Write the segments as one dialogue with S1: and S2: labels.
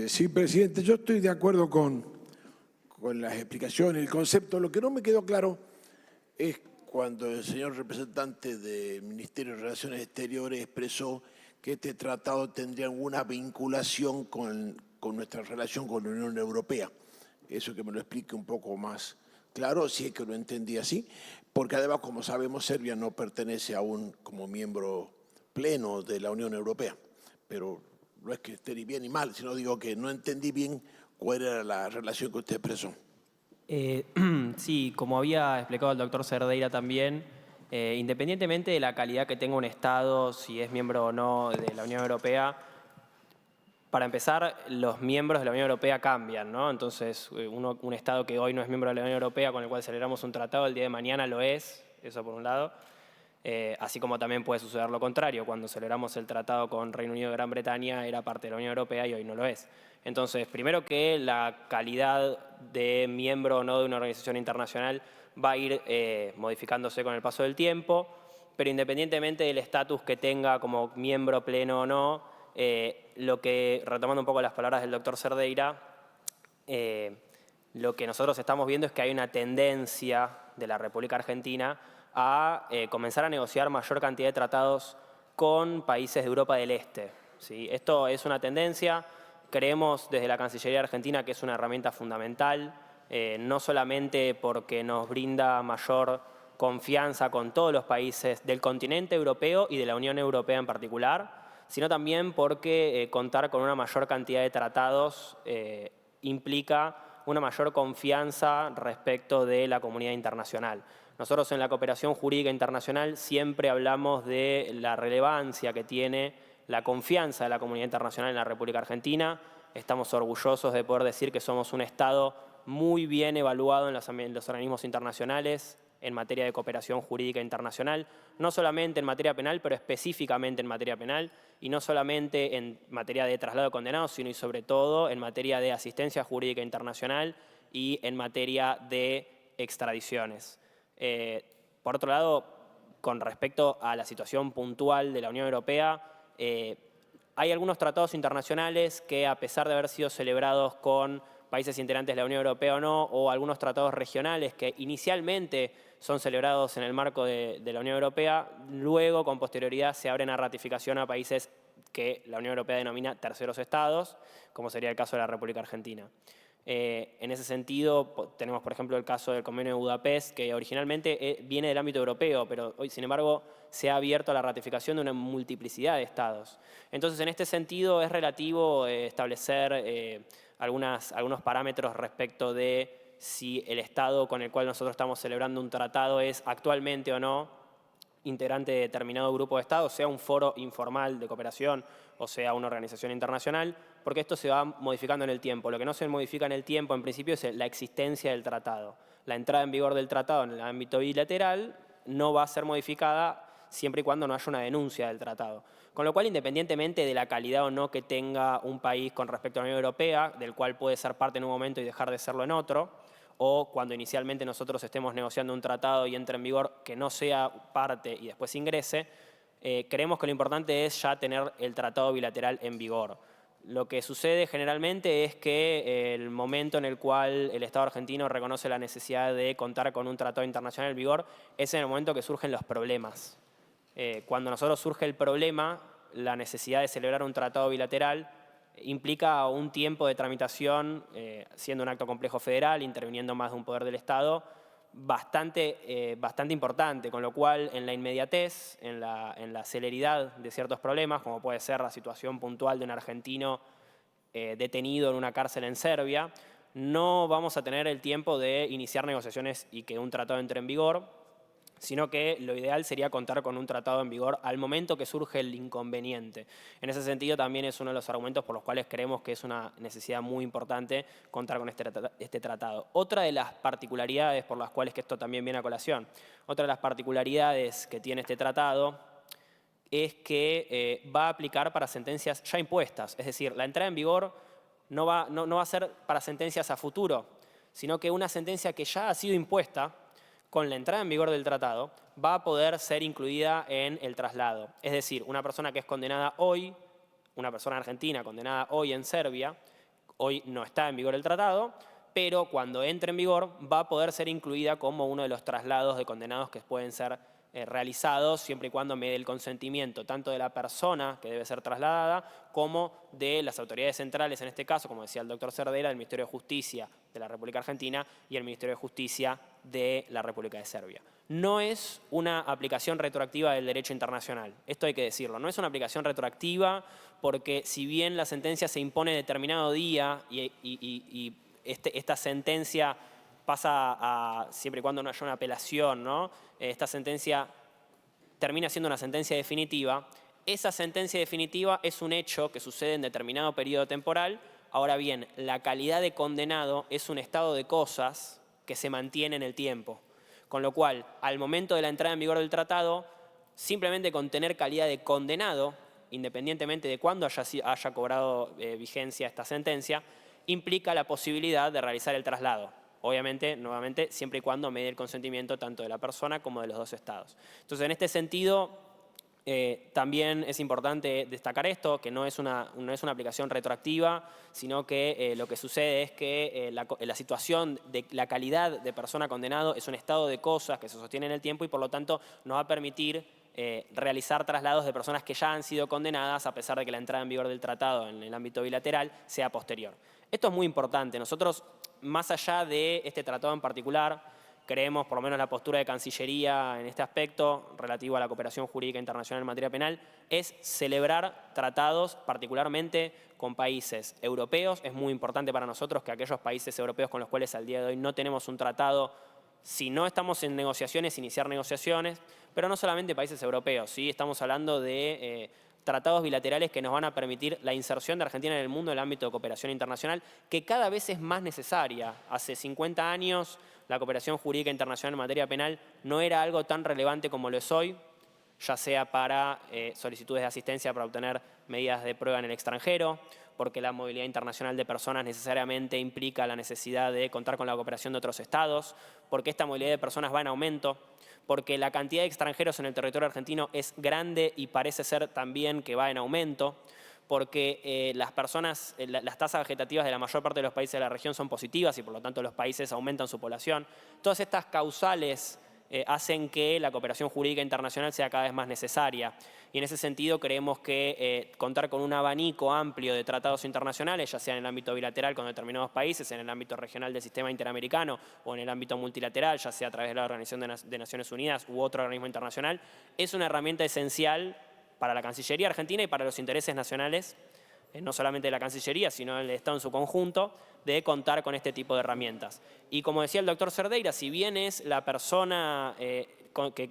S1: Sí, presidente, yo estoy de acuerdo con las explicaciones, el concepto. Lo que no me quedó claro es cuando el señor representante del Ministerio de Relaciones Exteriores expresó que este tratado tendría alguna vinculación con nuestra relación con la Unión Europea. Eso que me lo explique un poco más claro, si es que lo entendí así, porque además, como sabemos, Serbia no pertenece aún como miembro pleno de la Unión Europea, pero no es que esté ni bien ni mal, sino digo que no entendí bien cuál era la relación que usted expresó.
S2: Sí, como había explicado el doctor Cerdeira también, independientemente de la calidad que tenga un Estado, si es miembro o no de la Unión Europea, para empezar, los miembros de la Unión Europea cambian, ¿no? Entonces, un Estado que hoy no es miembro de la Unión Europea, con el cual celebramos un tratado, el día de mañana lo es, eso por un lado. Así como también puede suceder lo contrario, cuando celebramos el tratado con Reino Unido y Gran Bretaña era parte de la Unión Europea y hoy no lo es. Entonces, primero que la calidad de miembro o no de una organización internacional va a ir modificándose con el paso del tiempo, pero independientemente del estatus que tenga como miembro pleno o no, lo que, retomando un poco las palabras del doctor Cerdeira, lo que nosotros estamos viendo es que hay una tendencia de la República Argentina a comenzar a negociar mayor cantidad de tratados con países de Europa del Este. ¿Sí? Esto es una tendencia, creemos desde la Cancillería Argentina que es una herramienta fundamental, no solamente porque nos brinda mayor confianza con todos los países del continente europeo y de la Unión Europea en particular, sino también porque contar con una mayor cantidad de tratados implica una mayor confianza respecto de la comunidad internacional. Nosotros en la cooperación jurídica internacional siempre hablamos de la relevancia que tiene la confianza de la comunidad internacional en la República Argentina. Estamos orgullosos de poder decir que somos un Estado muy bien evaluado en los organismos internacionales en materia de cooperación jurídica internacional, no solamente en materia penal, pero específicamente en materia penal, y no solamente en materia de traslado de condenados, sino y sobre todo en materia de asistencia jurídica internacional y en materia de extradiciones. Por otro lado, con respecto a la situación puntual de la Unión Europea, hay algunos tratados internacionales que, a pesar de haber sido celebrados con países integrantes de la Unión Europea o no, o algunos tratados regionales que inicialmente son celebrados en el marco de la Unión Europea, luego con posterioridad se abren a ratificación a países que la Unión Europea denomina terceros estados, como sería el caso de la República Argentina. En ese sentido, tenemos por ejemplo el caso del Convenio de Budapest, que originalmente viene del ámbito europeo, pero hoy, sin embargo, se ha abierto a la ratificación de una multiplicidad de estados. Entonces, en este sentido, es relativo establecer algunos parámetros respecto de si el Estado con el cual nosotros estamos celebrando un tratado es actualmente o no integrante de determinado grupo de Estados, sea un foro informal de cooperación o sea una organización internacional, porque esto se va modificando en el tiempo. Lo que no se modifica en el tiempo, en principio, es la existencia del tratado. La entrada en vigor del tratado en el ámbito bilateral no va a ser modificada siempre y cuando no haya una denuncia del tratado. Con lo cual, independientemente de la calidad o no que tenga un país con respecto a la Unión Europea, del cual puede ser parte en un momento y dejar de serlo en otro, o cuando inicialmente nosotros estemos negociando un tratado y entre en vigor que no sea parte y después ingrese, creemos que lo importante es ya tener el tratado bilateral en vigor. Lo que sucede generalmente es que el momento en el cual el Estado argentino reconoce la necesidad de contar con un tratado internacional en vigor es en el momento que surgen los problemas. Cuando nosotros surge el problema, la necesidad de celebrar un tratado bilateral implica un tiempo de tramitación, siendo un acto complejo federal, interviniendo más de un poder del Estado, bastante importante, con lo cual en la inmediatez, en la celeridad de ciertos problemas, como puede ser la situación puntual de un argentino detenido en una cárcel en Serbia, no vamos a tener el tiempo de iniciar negociaciones y que un tratado entre en vigor, sino que lo ideal sería contar con un tratado en vigor al momento que surge el inconveniente. En ese sentido también es uno de los argumentos por los cuales creemos que es una necesidad muy importante contar con este tratado. Otra de las particularidades por las cuales, que esto también viene a colación, otra de las particularidades que tiene este tratado es que va a aplicar para sentencias ya impuestas, es decir, la entrada en vigor no va a ser para sentencias a futuro, sino que una sentencia que ya ha sido impuesta con la entrada en vigor del tratado, va a poder ser incluida en el traslado. Es decir, una persona que es condenada hoy, una persona argentina condenada hoy en Serbia, hoy no está en vigor el tratado, pero cuando entre en vigor va a poder ser incluida como uno de los traslados de condenados que pueden ser realizados siempre y cuando me dé el consentimiento tanto de la persona que debe ser trasladada como de las autoridades centrales, en este caso, como decía el doctor Cerdeira, del Ministerio de Justicia de la República Argentina y el Ministerio de Justicia de la República de Serbia. No es una aplicación retroactiva del derecho internacional, esto hay que decirlo, no es una aplicación retroactiva porque si bien la sentencia se impone determinado día y esta sentencia pasa a, siempre y cuando no haya una apelación, ¿no? Esta sentencia termina siendo una sentencia definitiva. Esa sentencia definitiva es un hecho que sucede en determinado periodo temporal. Ahora bien, la calidad de condenado es un estado de cosas que se mantiene en el tiempo. Con lo cual, al momento de la entrada en vigor del tratado, simplemente con tener calidad de condenado, independientemente de cuándo haya cobrado vigencia esta sentencia, implica la posibilidad de realizar el traslado. Obviamente, nuevamente, siempre y cuando me dé el consentimiento tanto de la persona como de los dos estados. Entonces, en este sentido, también es importante destacar esto, que no es una aplicación retroactiva, sino que lo que sucede es que la situación de la calidad de persona condenado es un estado de cosas que se sostiene en el tiempo y por lo tanto nos va a permitir realizar traslados de personas que ya han sido condenadas a pesar de que la entrada en vigor del tratado en el ámbito bilateral sea posterior. Esto es muy importante. Nosotros, más allá de este tratado en particular, creemos, por lo menos la postura de Cancillería en este aspecto, relativo a la cooperación jurídica internacional en materia penal, es celebrar tratados particularmente con países europeos. Es muy importante para nosotros que aquellos países europeos con los cuales al día de hoy no tenemos un tratado, si no estamos en negociaciones, iniciar negociaciones, pero no solamente países europeos, ¿sí? Estamos hablando de tratados bilaterales que nos van a permitir la inserción de Argentina en el mundo en el ámbito de cooperación internacional, que cada vez es más necesaria. Hace 50 años la cooperación jurídica internacional en materia penal no era algo tan relevante como lo es hoy, ya sea para solicitudes de asistencia para obtener medidas de prueba en el extranjero, porque la movilidad internacional de personas necesariamente implica la necesidad de contar con la cooperación de otros estados, porque esta movilidad de personas va en aumento, porque la cantidad de extranjeros en el territorio argentino es grande y parece ser también que va en aumento, porque las tasas vegetativas de la mayor parte de los países de la región son positivas y por lo tanto los países aumentan su población. Todas estas causales hacen que la cooperación jurídica internacional sea cada vez más necesaria. Y en ese sentido creemos que contar con un abanico amplio de tratados internacionales, ya sea en el ámbito bilateral con determinados países, en el ámbito regional del sistema interamericano o en el ámbito multilateral, ya sea a través de la Organización de Naciones Unidas u otro organismo internacional, es una herramienta esencial para la Cancillería Argentina y para los intereses nacionales, no solamente de la Cancillería, sino del Estado en su conjunto, de contar con este tipo de herramientas. Y como decía el doctor Cerdeira, si bien es la persona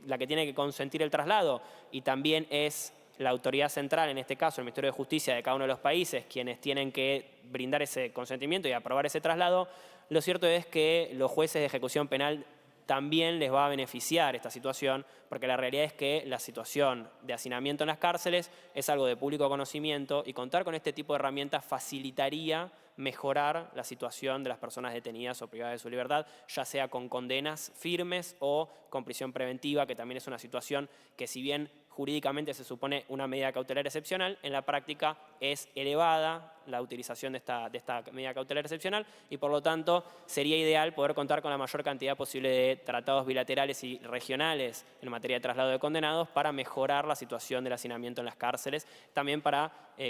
S2: la que tiene que consentir el traslado y también es la autoridad central, en este caso el Ministerio de Justicia de cada uno de los países, quienes tienen que brindar ese consentimiento y aprobar ese traslado, lo cierto es que los jueces de ejecución penal también les va a beneficiar esta situación, porque la realidad es que la situación de hacinamiento en las cárceles es algo de público conocimiento y contar con este tipo de herramientas facilitaría mejorar la situación de las personas detenidas o privadas de su libertad, ya sea con condenas firmes o con prisión preventiva, que también es una situación que si bien jurídicamente se supone una medida cautelar excepcional, en la práctica es elevada la utilización de esta medida cautelar excepcional y por lo tanto sería ideal poder contar con la mayor cantidad posible de tratados bilaterales y regionales en materia de traslado de condenados para mejorar la situación del hacinamiento en las cárceles, también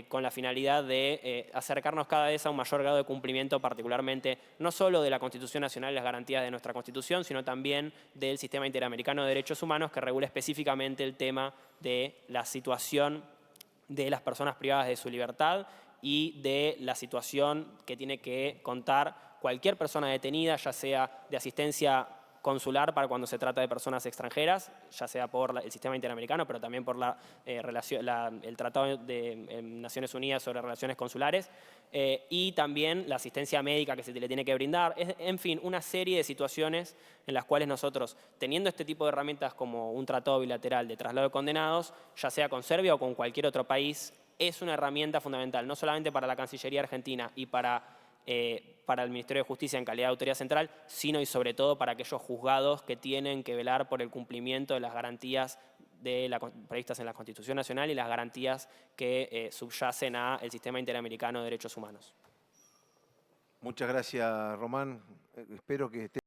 S2: con la finalidad de acercarnos cada vez a un mayor grado de cumplimiento, particularmente no solo de la Constitución Nacional y las garantías de nuestra Constitución, sino también del Sistema Interamericano de Derechos Humanos, que regula específicamente el tema de la situación de las personas privadas de su libertad y de la situación que tiene que contar cualquier persona detenida, ya sea de asistencia consular para cuando se trata de personas extranjeras, ya sea por el sistema interamericano, pero también por el Tratado de Naciones Unidas sobre Relaciones Consulares, y también la asistencia médica que se le tiene que brindar. En fin, una serie de situaciones en las cuales nosotros, teniendo este tipo de herramientas como un tratado bilateral de traslado de condenados, ya sea con Serbia o con cualquier otro país, es una herramienta fundamental, no solamente para la Cancillería Argentina y para el Ministerio de Justicia en calidad de autoridad central, sino y sobre todo para aquellos juzgados que tienen que velar por el cumplimiento de las garantías previstas en la Constitución Nacional y las garantías que subyacen al sistema interamericano de derechos humanos.
S3: Muchas gracias, Román. Espero que esté